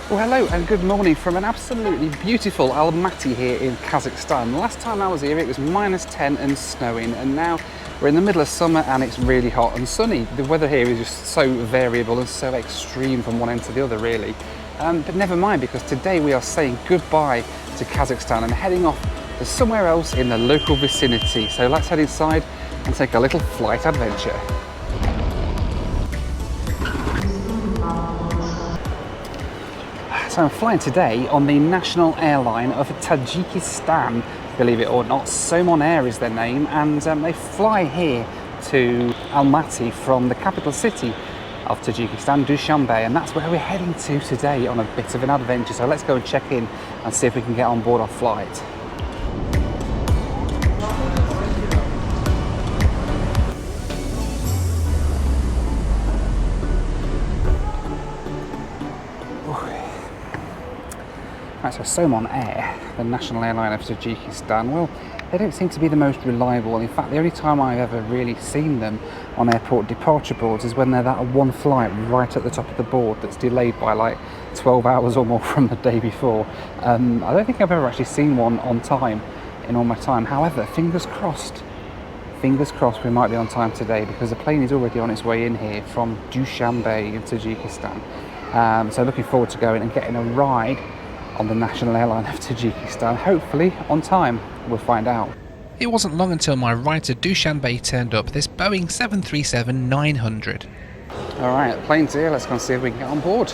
Well, hello and good morning from an absolutely beautiful Almaty here in Kazakhstan. Last time I was here it was -10 and snowing, and now we're in the middle of summer and it's really hot and sunny. The weather here is just so variable and so extreme from one end to the other really. But never mind, because today we are saying goodbye to Kazakhstan and heading off to somewhere else in the local vicinity. So let's head inside and take a little flight adventure. So I'm flying today on the national airline of Tajikistan, believe it or not. Somon Air is their name, and they fly here to Almaty from the capital city of Tajikistan, Dushanbe, and that's where we're heading to today on a bit of an adventure. So let's go and check in and see if we can get on board our flight. Right, so Somon Air, the national airline of Tajikistan, well, they don't seem to be the most reliable. In fact, the only time I've ever really seen them on airport departure boards is when they're that one flight right at the top of the board that's delayed by like 12 hours or more from the day before. I don't think I've ever actually seen one on time in all my time. However, fingers crossed we might be on time today, because the plane is already on its way in here from Dushanbe in Tajikistan. So looking forward to going and getting a ride on the national airline of Tajikistan, hopefully on time. We'll find out. It wasn't long until my ride to Dushanbe turned up, this Boeing 737-900. Alright, the plane's here, let's go and see if we can get on board.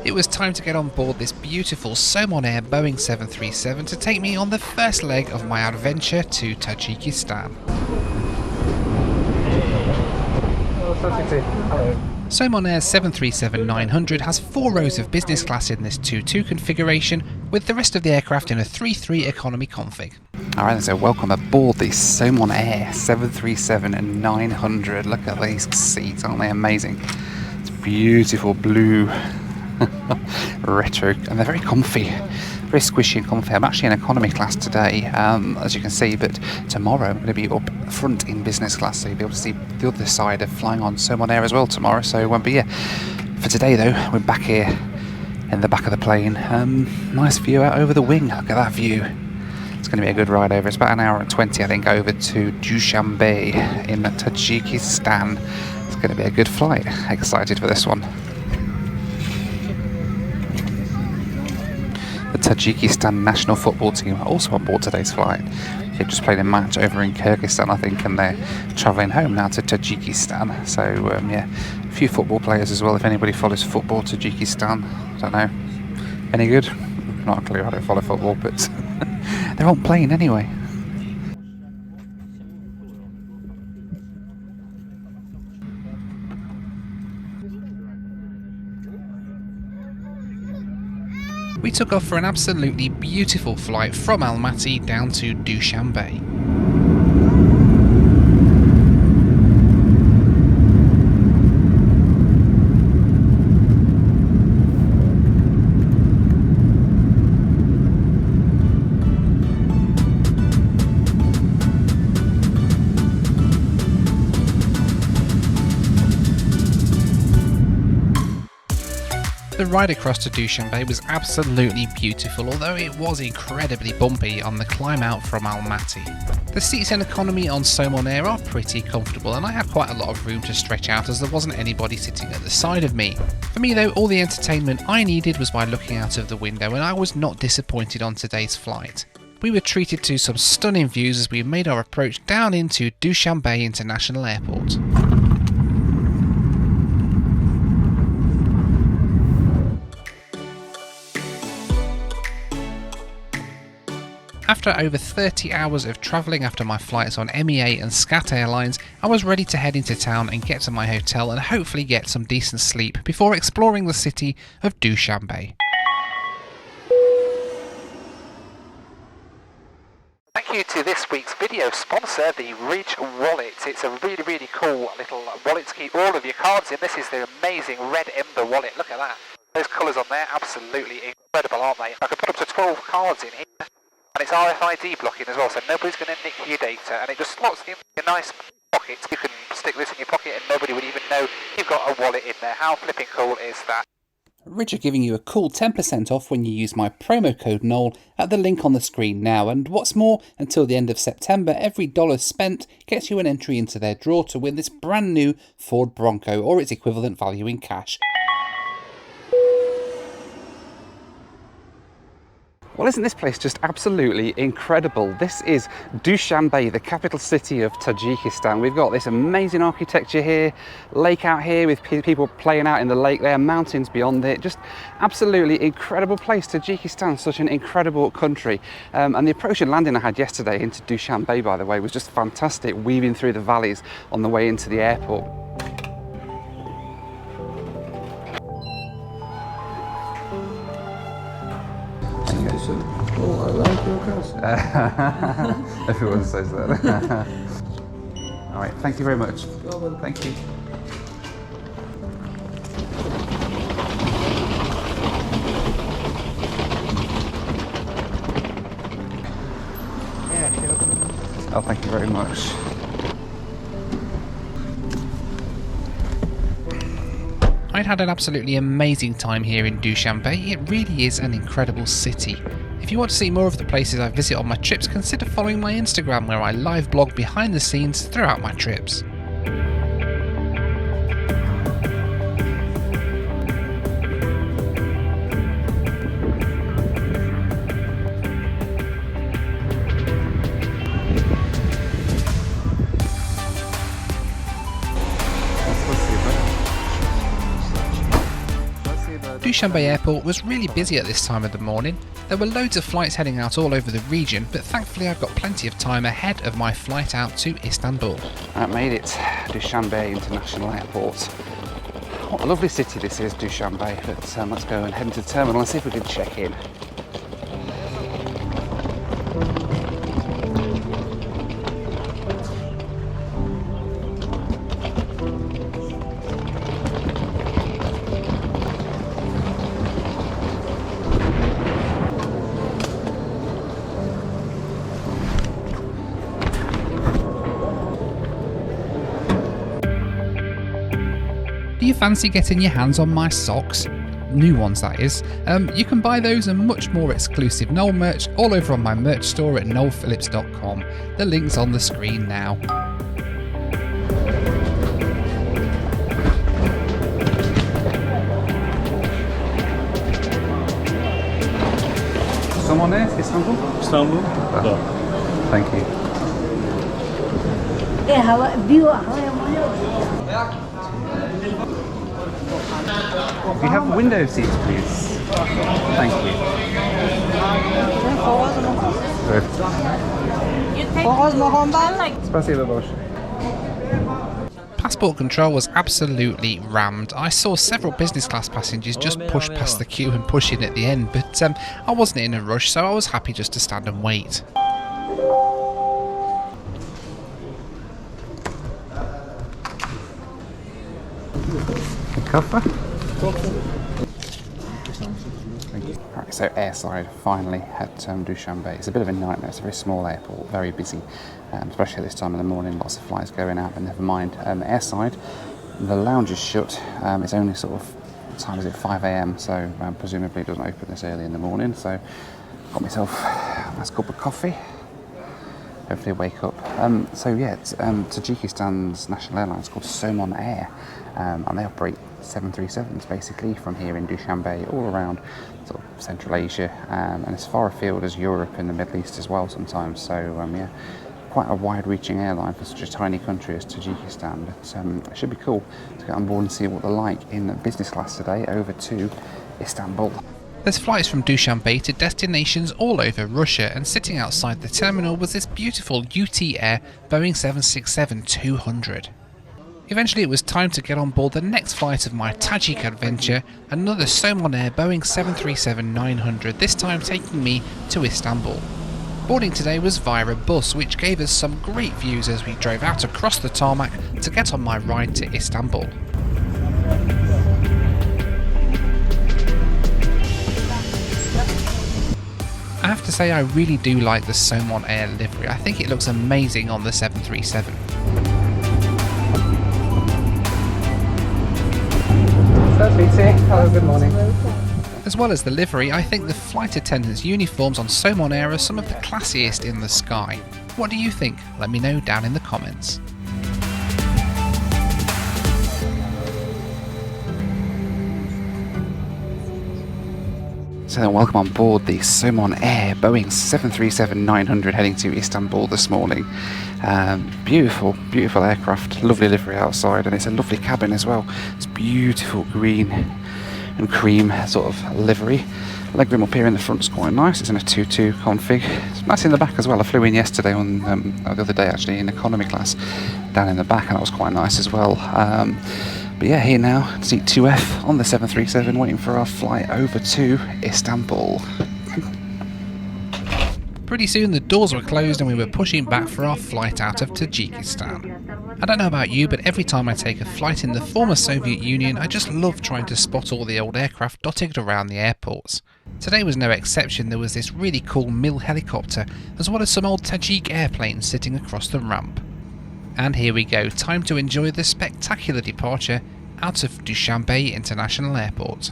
It was time to get on board this beautiful Somon Air Boeing 737 to take me on the first leg of my adventure to Tajikistan. Hello. Somon Air's 737-900 has 4 rows of business class in this 2-2 configuration, with the rest of the aircraft in a 3-3 economy config. Alright, so welcome aboard the Somon Air 737-900. Look at these seats, aren't they amazing? It's beautiful blue retro, and they're very comfy, very squishy and comfy. I'm actually in economy class today, as you can see, but tomorrow I'm going to be up front in business class, so you'll be able to see the other side of flying on Somon Air as well tomorrow. So but yeah, for today though, we're back here in the back of the plane. Nice view out over the wing. Look at that view. It's going to be a good ride over. It's about an hour and 20 I think over to Dushanbe in Tajikistan. It's going to be a good flight. Excited for this one. The Tajikistan national football team are also on board today's flight. They've just played a match over in Kyrgyzstan, I think, and they're travelling home now to Tajikistan. So yeah, a few football players as well. If anybody follows football, Tajikistan, I don't know, any good? Not a clue. I don't follow football, but they're on playing anyway. We took off for an absolutely beautiful flight from Almaty down to Dushanbe. The ride across to Dushanbe was absolutely beautiful, although it was incredibly bumpy on the climb out from Almaty. The seats in economy on Somon Air are pretty comfortable, and I had quite a lot of room to stretch out as there wasn't anybody sitting at the side of me. For me though, all the entertainment I needed was by looking out of the window, and I was not disappointed on today's flight. We were treated to some stunning views as we made our approach down into Dushanbe International Airport. After over 30 hours of travelling after my flights on MEA and SCAT Airlines, I was ready to head into town and get to my hotel and hopefully get some decent sleep before exploring the city of Dushanbe. Thank you to this week's video sponsor, the Ridge Wallet. It's a really cool little wallet to keep all of your cards in. This is the amazing Red Ember wallet. Look at that. Those colours on there, absolutely incredible, aren't they? I could put up to 12 cards in here. And it's RFID blocking as well, so nobody's going to nick your data, and it just slots in a nice pocket. You can stick this in your pocket and nobody would even know you've got a wallet in there. How flipping cool is that? Ridge are giving you a cool 10% off when you use my promo code Noel at the link on the screen now, and what's more, until the end of September, every dollar spent gets you an entry into their draw to win this brand new Ford Bronco or its equivalent value in cash. Well, isn't this place just absolutely incredible? This is Dushanbe, the capital city of Tajikistan. We've got this amazing architecture here, lake out here with people playing out in the lake there, mountains beyond it. Just absolutely incredible place. Tajikistan, such an incredible country. And the approach and landing I had yesterday into Dushanbe, by the way, was just fantastic, weaving through the valleys on the way into the airport. Oh, I like your castle. Everyone says that. All right, thank you very much. Thank you. Oh, thank you very much. I'd had an absolutely amazing time here in Dushanbe. It really is an incredible city. If you want to see more of the places I visit on my trips, consider following my Instagram where I live blog behind the scenes throughout my trips. Dushanbe Airport was really busy at this time of the morning. There were loads of flights heading out all over the region, but thankfully I've got plenty of time ahead of my flight out to Istanbul. I made it, Dushanbe International Airport. What a lovely city this is, Dushanbe, but let's go and head into the terminal and see if we can check in. Do you fancy getting your hands on my socks? New ones, that is. You can buy those and much more exclusive Noel merch all over on my merch store at noelphillips.com. The link's on the screen now. Somon Air, Istanbul? Istanbul? Thank you. Do you have window seats, please? Thank you. Спасибо большое. Passport control was absolutely rammed. I saw several business class passengers just push past the queue and push in at the end, but I wasn't in a rush, so I was happy just to stand and wait. Cover? Thank you. Right, so airside finally at Dushanbe. It's a bit of a nightmare. It's a very small airport, very busy, especially at this time of the morning. Lots of flights going out, but never mind. Airside, the lounge is shut. It's only sort of, what time is it? 5 a.m. So presumably it doesn't open this early in the morning. So got myself a nice cup of coffee. Hopefully wake up. Tajikistan's national airline is called Somon Air, and they operate 737s basically from here in Dushanbe all around sort of Central Asia, and as far afield as Europe and the Middle East as well sometimes. So quite a wide-reaching airline for such a tiny country as Tajikistan. But it should be cool to get on board and see what they're like in business class today over to Istanbul. There's flights from Dushanbe to destinations all over Russia, and sitting outside the terminal was this beautiful UT Air Boeing 767-200. Eventually it was time to get on board the next flight of my Tajik adventure, another Somon Air Boeing 737-900, this time taking me to Istanbul. Boarding today was via a bus, which gave us some great views as we drove out across the tarmac to get on my ride to Istanbul. I have to say I really do like the Somon Air livery. I think it looks amazing on the 737. PT. Hello, good morning. As well as the livery, I think the flight attendants' uniforms on Somon Air are some of the classiest in the sky. What do you think? Let me know down in the comments. So then welcome on board the Somon Air Boeing 737-900 heading to Istanbul this morning. Beautiful, beautiful aircraft, lovely livery outside, and it's a lovely cabin as well. It's beautiful green and cream sort of livery. Legroom up here in the front's quite nice. It's in a 2-2 config. It's nice in the back as well. I flew in yesterday on the other day actually in economy class down in the back, and that was quite nice as well. But yeah, here now, seat 2F on the 737, waiting for our flight over to Istanbul. Pretty soon the doors were closed and we were pushing back for our flight out of Tajikistan. I don't know about you, but every time I take a flight in the former Soviet Union, I just love trying to spot all the old aircraft dotted around the airports. Today was no exception. There was this really cool Mil helicopter, as well as some old Tajik airplanes sitting across the ramp. And here we go, time to enjoy the spectacular departure out of Dushanbe International Airport.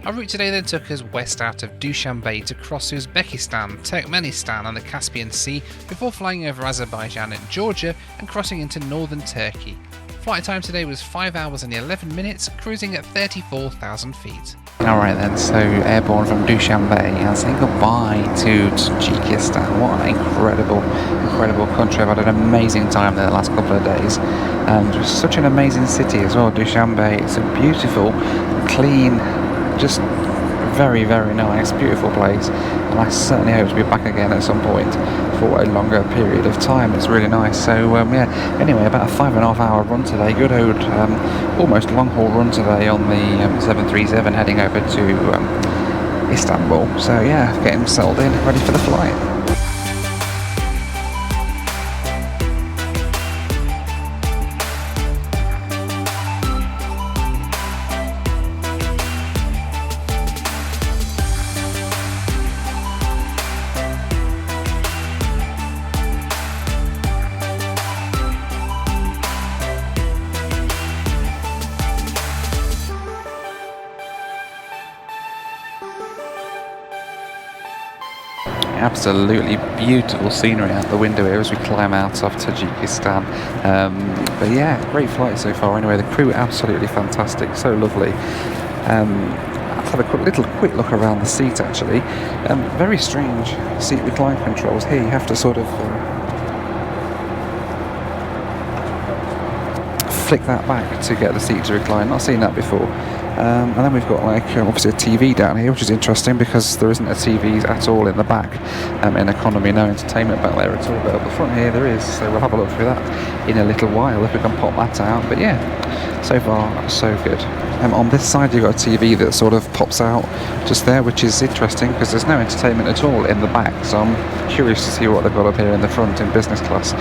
Our route today then took us west out of Dushanbe to cross Uzbekistan, Turkmenistan and the Caspian Sea before flying over Azerbaijan and Georgia and crossing into northern Turkey. Flight time today was 5 hours and 11 minutes, cruising at 34,000 feet. Alright then, so airborne from Dushanbe and saying goodbye to Tajikistan. What an incredible country. I've had an amazing time there the last couple of days. Just such an amazing city as well, Dushanbe. It's a beautiful, clean, just very nice, beautiful place, and I certainly hope to be back again at some point for a longer period of time. It's really nice. So yeah, anyway, about a 5.5 hour run today, good old almost long haul run today on the 737 heading over to Istanbul. So yeah, getting settled in, ready for the flight. Absolutely beautiful scenery out the window here as we climb out of Tajikistan. But yeah, great flight so far anyway. The crew absolutely fantastic, so lovely. Let's have a quick look around the seat actually. Very strange seat recline controls here. You have to sort of flick that back to get the seat to recline. Not seen that before. And then we've got like obviously a TV down here, which is interesting because there isn't a TV at all in the back. In economy, no entertainment back there at all, but up the front here there is, so we'll have a look through that in a little while if we can pop that out. But yeah, so far so good. On this side you've got a TV that sort of pops out just there, which is interesting because there's no entertainment at all in the back, so I'm curious to see what they've got up here in the front in business class.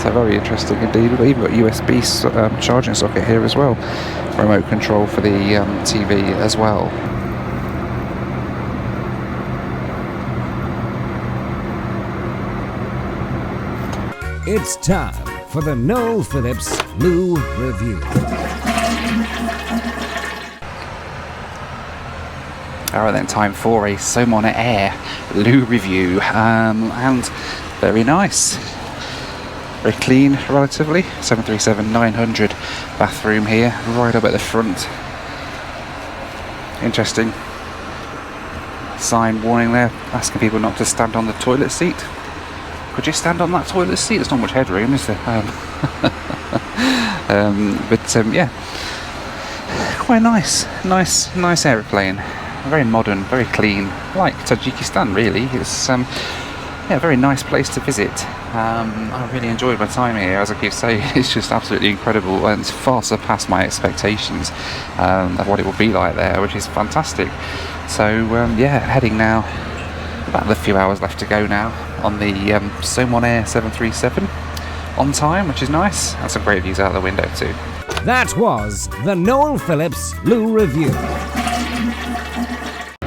So very interesting indeed. We've even got USB charging socket here as well, remote control for the TV as well. It's time for the Noel Phillips Lou Review. Alright then, time for a Somon Air loo review, and very nice, very clean relatively. 737-900 bathroom here, right up at the front. Interesting sign warning there, asking people not to stand on the toilet seat. Could you stand on that toilet seat? There's not much headroom, is there? Yeah, quite nice aeroplane. Very modern, very clean, like Tajikistan really. It's yeah, very nice place to visit. I really enjoyed my time here. As I keep saying, it's just absolutely incredible and it's far surpassed my expectations of what it will be like there, which is fantastic. So yeah, heading now, about a few hours left to go now on the Somon Air 737 on time, which is nice, and some great views out the window too. That was the Noel Phillips Lou Review.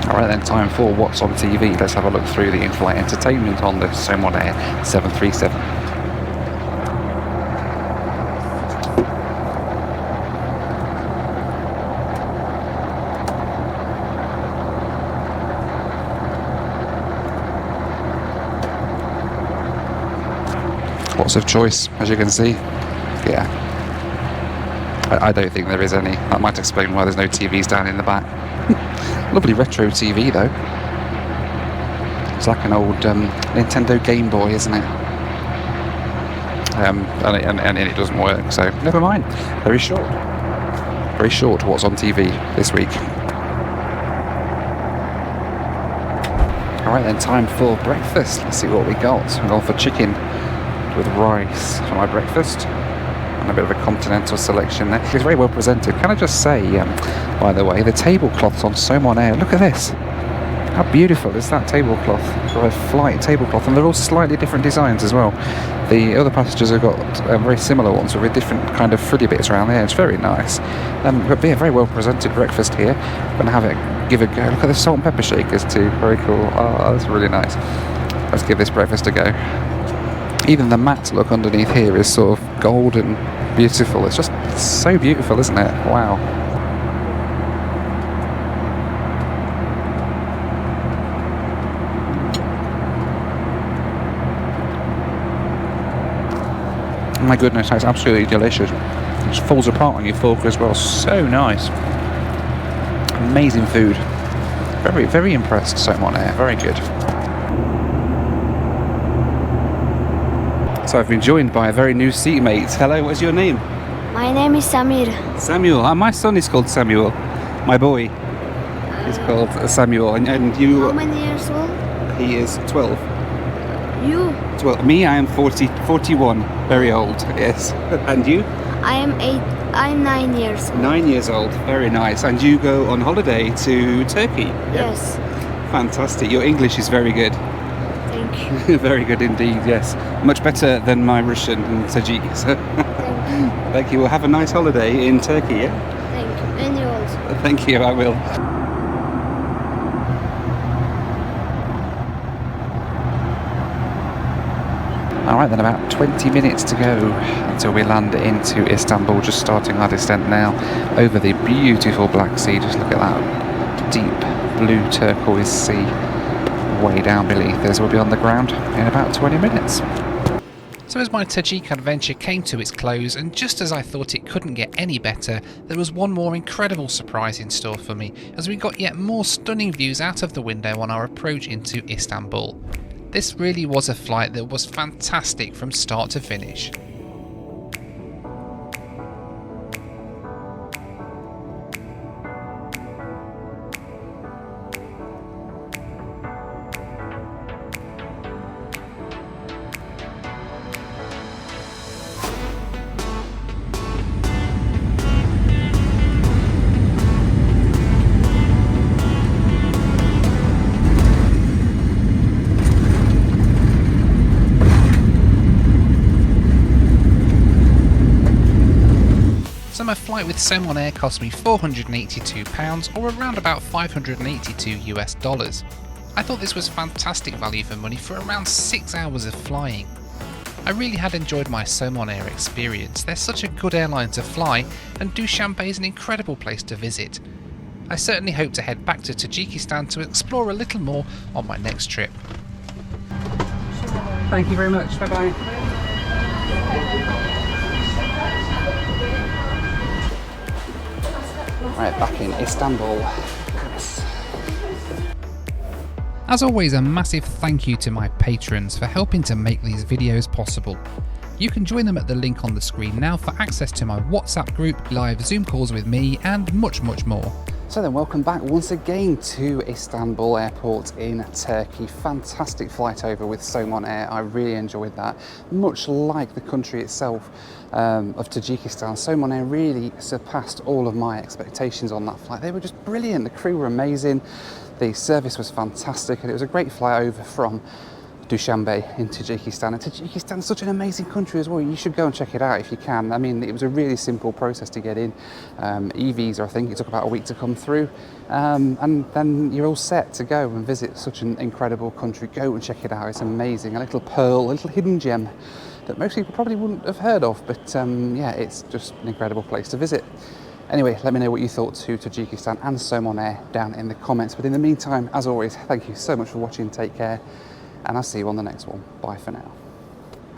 Alright then, time for what's on TV. Let's have a look through the in-flight entertainment on the Somon Air 737. Lots of choice, as you can see. Yeah. I don't think there is any. That might explain why there's no TVs down in the back. Lovely retro TV though. It's like an old Nintendo Game Boy, isn't it? And it doesn't work, so never mind. Very short. Very short what's on TV this week. Alright then, time for breakfast. Let's see what we got. We're going for chicken with rice for my breakfast. A bit of a continental selection there. It's very well presented. Can I just say, by the way, the tablecloths on Somon Air, look at this. How beautiful is that tablecloth? Got a flight tablecloth, and they're all slightly different designs as well. The other passengers have got very similar ones with different kind of frilly bits around there. It's very nice. But yeah, very well presented breakfast here. I'm going to give a go. Look at the salt and pepper shakers too. Very cool. Oh, that's really nice. Let's give this breakfast a go. Even the matte look underneath here is sort of golden, beautiful. It's just so beautiful, isn't it? Wow. Oh my goodness, that's absolutely delicious. It just falls apart on your fork as well. So nice. Amazing food. Very, very impressed, Somon Air. Very good. So I've been joined by a very new seatmate. Hello, what's your name? My name is Samir. Samuel. My son is called Samuel. My boy is called Samuel. And you... How many years old? He is 12. You? 12. Me, I am 41. Very old, yes. And you? I am 8. I'm 9 years old. 9 years old. Very nice. And you go on holiday to Turkey? Yes. Fantastic. Your English is very good. Thank you. Very good indeed, yes. Much better than my Russian and Tajik. So Thank you. thank you. Well, have a nice holiday in Turkey, yeah? Thank you. And you also. Thank you, I will. Alright then, about 20 minutes to go until we land into Istanbul, just starting our descent now over the beautiful Black Sea. Just look at that deep blue turquoise sea way down beneath us. We'll be on the ground in about 20 minutes. So as my Tajik adventure came to its close, and just as I thought it couldn't get any better, there was one more incredible surprise in store for me, as we got yet more stunning views out of the window on our approach into Istanbul. This really was a flight that was fantastic from start to finish. So my flight with Somon Air cost me £482, or around about $582 US. I thought this was fantastic value for money for around 6 hours of flying. I really had enjoyed my Somon Air experience. They're such a good airline to fly, and Dushanbe is an incredible place to visit. I certainly hope to head back to Tajikistan to explore a little more on my next trip. Thank you very much. Bye-bye. Right, back in Istanbul. Yes. As always, a massive thank you to my patrons for helping to make these videos possible. You can join them at the link on the screen now for access to my WhatsApp group, live Zoom calls with me, and much more. So then, welcome back once again to Istanbul airport in Turkey. Fantastic flight over with Somon Air. I really enjoyed that. Much like the country itself of Tajikistan, Somon Air really surpassed all of my expectations on that flight. They were just brilliant. The crew were amazing. The service was fantastic, and it was a great flight over from Dushanbe in Tajikistan. And Tajikistan is such an amazing country as well. You should go and check it out if you can. I mean, it was a really simple process to get in. E-visa, I think, it took about a week to come through. And then you're all set to go and visit such an incredible country. Go and check it out. It's amazing. A little pearl, a little hidden gem that most people probably wouldn't have heard of. But yeah, it's just an incredible place to visit. Anyway, let me know what you thought to Tajikistan and Somon Air down in the comments. But in the meantime, as always, thank you so much for watching. Take care. And I'll see you on the next one. Bye for now.